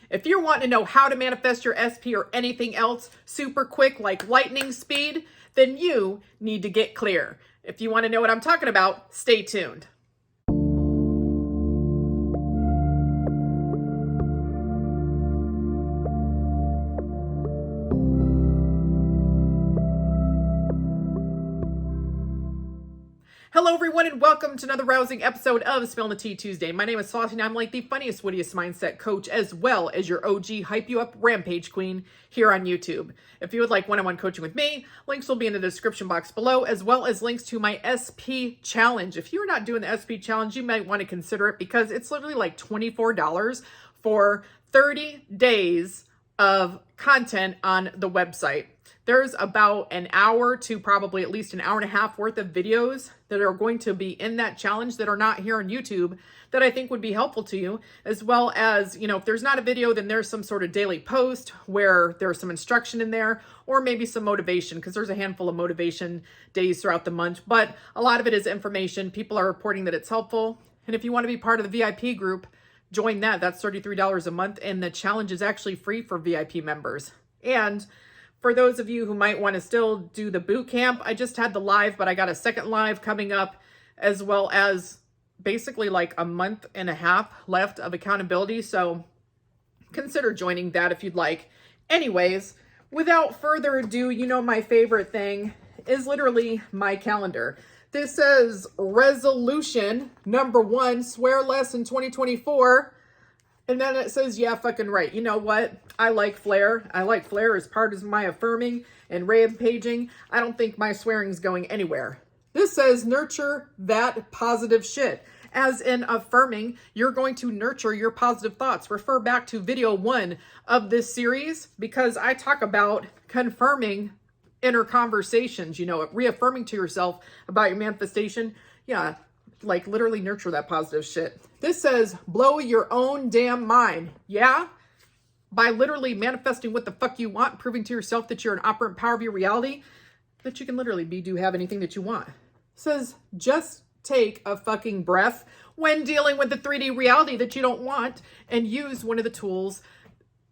If you're wanting to know how to manifest your SP or anything else super quick like lightning speed, then you need to get clear. If you want to know what I'm talking about, stay tuned. Hello everyone and welcome to another rousing episode of Spill the Tea Tuesday. My name is Flossie and I'm like the funniest, wittiest mindset coach as well as your OG hype you up rampage queen here on YouTube. If you would like one-on-one coaching with me, links will be in the description box below as well as links to my SP challenge. If you're not doing the SP challenge, you might want to consider it because it's literally like $24 for 30 days of content on the website. There's about an hour to probably at least an hour and a half worth of videos that are going to be in that challenge that are not here on YouTube that I think would be helpful to you, as well as, if there's not a video, then there's some sort of daily post where there's some instruction in there, or maybe some motivation, because there's a handful of motivation days throughout the month, but a lot of it is information. People are reporting that it's helpful. And if you want to be part of the VIP group, join that. That's $33 a month, and the challenge is actually free for VIP members. And for those of you who might want to still do the boot camp, I just had the live, but I got a second live coming up, as well as basically like a month and a half left of accountability. So consider joining that if you'd like. Anyways, without further ado, my favorite thing is literally my calendar. This says resolution number 1, swear less in 2024. And then it says, yeah, fucking right. You know what? I like flair. I like flair as part of my affirming and rampaging. I don't think my swearing's going anywhere. This says nurture that positive shit. As in affirming, you're going to nurture your positive thoughts. Refer back to video 1 of this series because I talk about confirming inner conversations, reaffirming to yourself about your manifestation. Yeah, like literally nurture that positive shit. This says blow your own damn mind. Yeah? By literally manifesting what the fuck you want, proving to yourself that you're an operant power of your reality, that you can literally have anything that you want. It says just take a fucking breath when dealing with the 3D reality that you don't want and use one of the tools,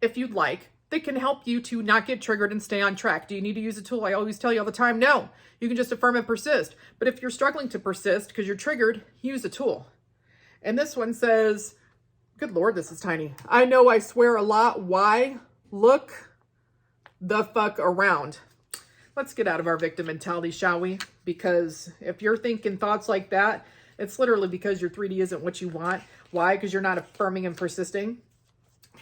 if you'd like, that can help you to not get triggered and stay on track. Do you need to use a tool? I always tell you all the time, no. You can just affirm and persist. But if you're struggling to persist because you're triggered, use a tool. And this one says, good Lord, this is tiny. I know I swear a lot. Why? Look the fuck around. Let's get out of our victim mentality, shall we? Because if you're thinking thoughts like that, it's literally because your 3D isn't what you want. Why? Because you're not affirming and persisting.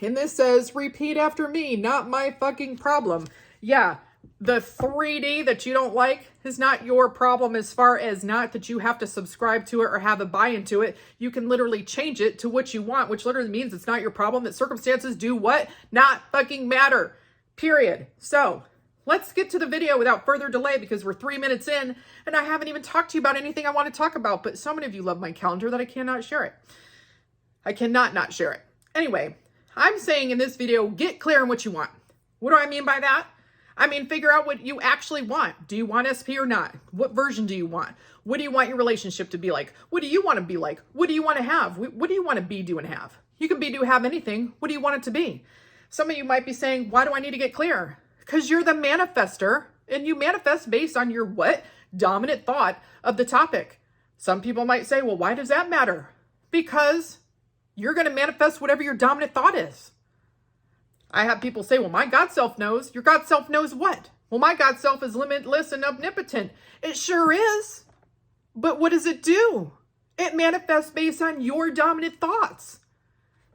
And this says, repeat after me, not my fucking problem. Yeah, the 3D that you don't like is not your problem, as far as not that you have to subscribe to it or have a buy-in to it. You can literally change it to what you want, which literally means it's not your problem, that circumstances do what? Not fucking matter. Period. So let's get to the video without further delay because we're 3 minutes in and I haven't even talked to you about anything I want to talk about, but so many of you love my calendar that I cannot share it. I cannot not share it. Anyway, I'm saying in this video, get clear on what you want. What do I mean by that? I mean, figure out what you actually want. Do you want SP or not? What version do you want? What do you want your relationship to be like? What do you want to be like? What do you want to have? What do you want to be, do, and have? You can be, do, have anything. What do you want it to be? Some of you might be saying, why do I need to get clear? Because you're the manifester and you manifest based on your what? Dominant thought of the topic. Some people might say, well, why does that matter? Because you're going to manifest whatever your dominant thought is. I have people say, well, my God self knows. Your God self knows what? Well, my God self is limitless and omnipotent. It sure is. But what does it do? It manifests based on your dominant thoughts.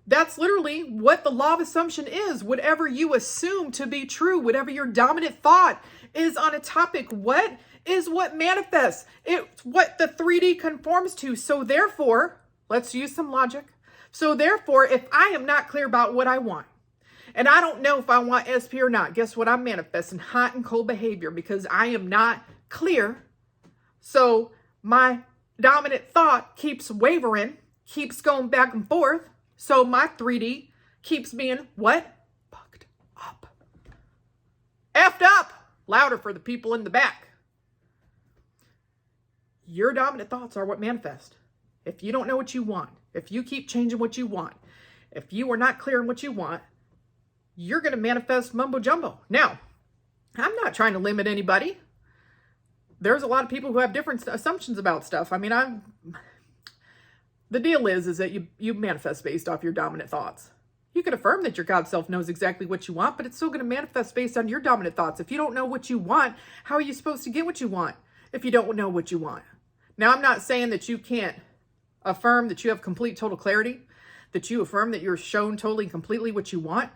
That's literally what the law of assumption is. Whatever you assume to be true, whatever your dominant thought is on a topic, what is what manifests? It's what the 3D conforms to. So therefore, let's use some logic. So therefore, if I am not clear about what I want, and I don't know if I want SP or not, guess what? I'm manifesting hot and cold behavior because I am not clear. So my dominant thought keeps wavering, keeps going back and forth. So my 3D keeps being what? Fucked up. Effed up. Louder for the people in the back. Your dominant thoughts are what manifest. If you don't know what you want, if you keep changing what you want, if you are not clear on what you want, you're going to manifest mumbo jumbo. Now, I'm not trying to limit anybody. There's a lot of people who have different assumptions about stuff. I mean, the deal is that you manifest based off your dominant thoughts. You can affirm that your God self knows exactly what you want, but it's still going to manifest based on your dominant thoughts. If you don't know what you want, how are you supposed to get what you want if you don't know what you want? Now, I'm not saying that you can't affirm that you have complete, total clarity, that you affirm that you're shown totally, completely what you want,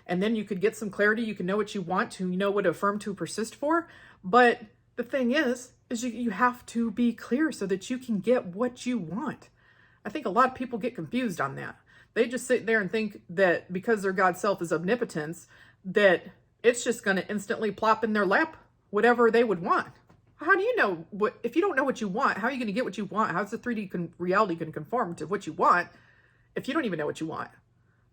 and then you could get some clarity. You can know what you want to, you know what to affirm to persist for. But the thing is you have to be clear so that you can get what you want. I think a lot of people get confused on that. They just sit there and think that because their God self is omnipotence, that it's just going to instantly plop in their lap whatever they would want. How do you know if you don't know what you want, how are you going to get what you want? How's the 3D reality going to conform to what you want if you don't even know what you want?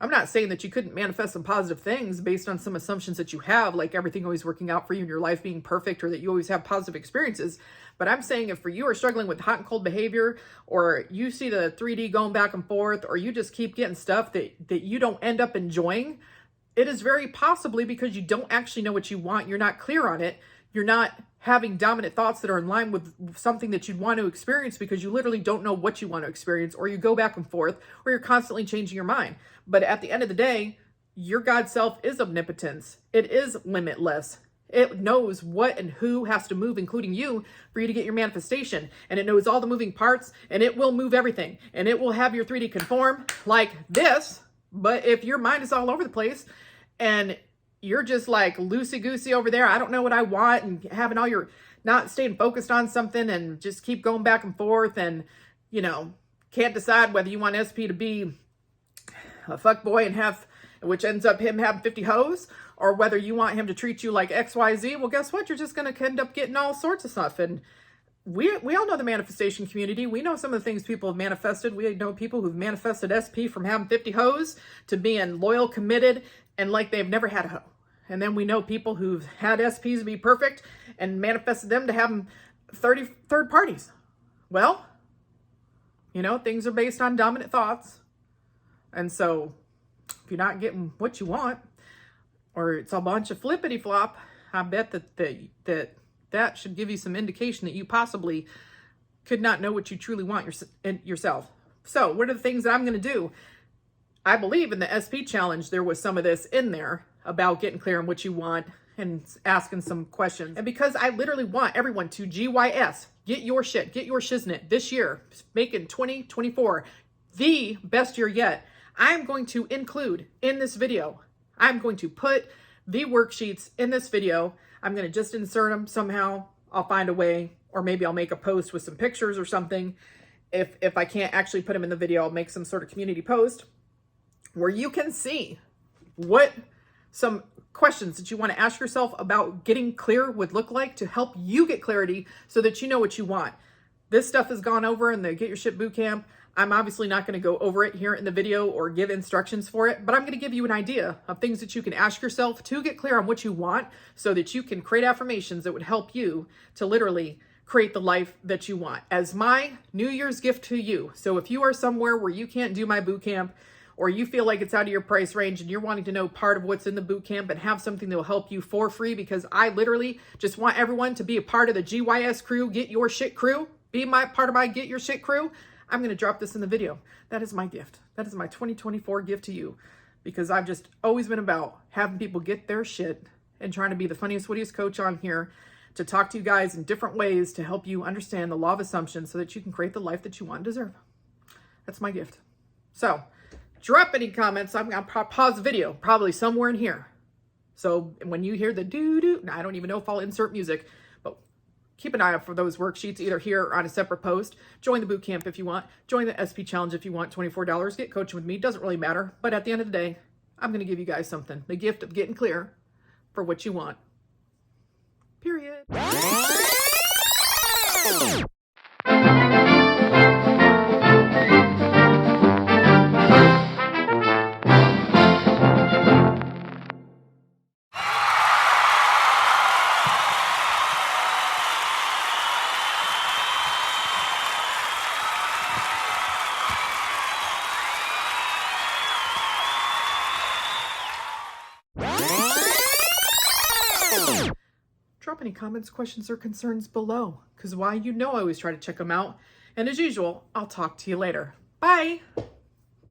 I'm not saying that you couldn't manifest some positive things based on some assumptions that you have, like everything always working out for you in your life being perfect, or that you always have positive experiences. But I'm saying if for you are struggling with hot and cold behavior, or you see the 3D going back and forth, or you just keep getting stuff that you don't end up enjoying, it is very possibly because you don't actually know what you want. You're not clear on it. You're not having dominant thoughts that are in line with something that you'd want to experience because you literally don't know what you want to experience, or you go back and forth, or you're constantly changing your mind. But at the end of the day, your God self is omnipotence. It is limitless. It knows what and who has to move, including you, for you to get your manifestation. And it knows all the moving parts, and it will move everything. And it will have your 3D conform like this. But if your mind is all over the place and you're just like loosey-goosey over there, I don't know what I want, and having all your, not staying focused on something and just keep going back and forth, and, you know, can't decide whether you want SP to be a fuckboy and have, which ends up him having 50 hoes, or whether you want him to treat you like XYZ, well, guess what? You're just going to end up getting all sorts of stuff. And we all know the manifestation community. We know some of the things people have manifested. We know people who've manifested SP from having 50 hoes to being loyal, committed, and like they've never had a hoe. And then we know people who've had SPs be perfect and manifested them to having 30 third parties. Well, you know, things are based on dominant thoughts. And so if you're not getting what you want, or it's a bunch of flippity flop, I bet that should give you some indication that you possibly could not know what you truly want yourself. So what are the things that I'm going to do? I believe in the SP challenge, there was some of this in there about getting clear on what you want and asking some questions. And because I literally want everyone to GYS, get your shit, get your shiznit this year, making 2024 the best year yet, I'm going to include in this video, I'm going to put the worksheets in this video. I'm going to just insert them somehow. I'll find a way, or maybe I'll make a post with some pictures or something. If I can't actually put them in the video, I'll make some sort of community post where you can see what some questions that you want to ask yourself about getting clear would look like to help you get clarity so that you know what you want. This stuff has gone over in the Get Your Shit Bootcamp. I'm obviously not going to go over it here in the video or give instructions for it, but I'm going to give you an idea of things that you can ask yourself to get clear on what you want so that you can create affirmations that would help you to literally create the life that you want as my New Year's gift to you. So if you are somewhere where you can't do my bootcamp, or you feel like it's out of your price range and you're wanting to know part of what's in the bootcamp and have something that will help you for free, because I literally just want everyone to be a part of the GYS crew, Get Your Shit crew, be part of my Get Your Shit crew, I'm going to drop this in the video. That is my gift. That is my 2024 gift to you, because I've just always been about having people get their shit and trying to be the funniest, wittiest coach on here to talk to you guys in different ways to help you understand the law of assumption so that you can create the life that you want and deserve. That's my gift. So drop any comments. I'm going to pause the video probably somewhere in here. So when you hear the doo-doo, I don't even know if I'll insert music, but keep an eye out for those worksheets either here or on a separate post. Join the bootcamp if you want. Join the SP challenge if you want. $24. Get coaching with me. Doesn't really matter. But at the end of the day, I'm going to give you guys something. The gift of getting clear for what you want. Period. Drop any comments, questions, or concerns below, because why, you know I always try to check them out. And as usual, I'll talk to you later. Bye!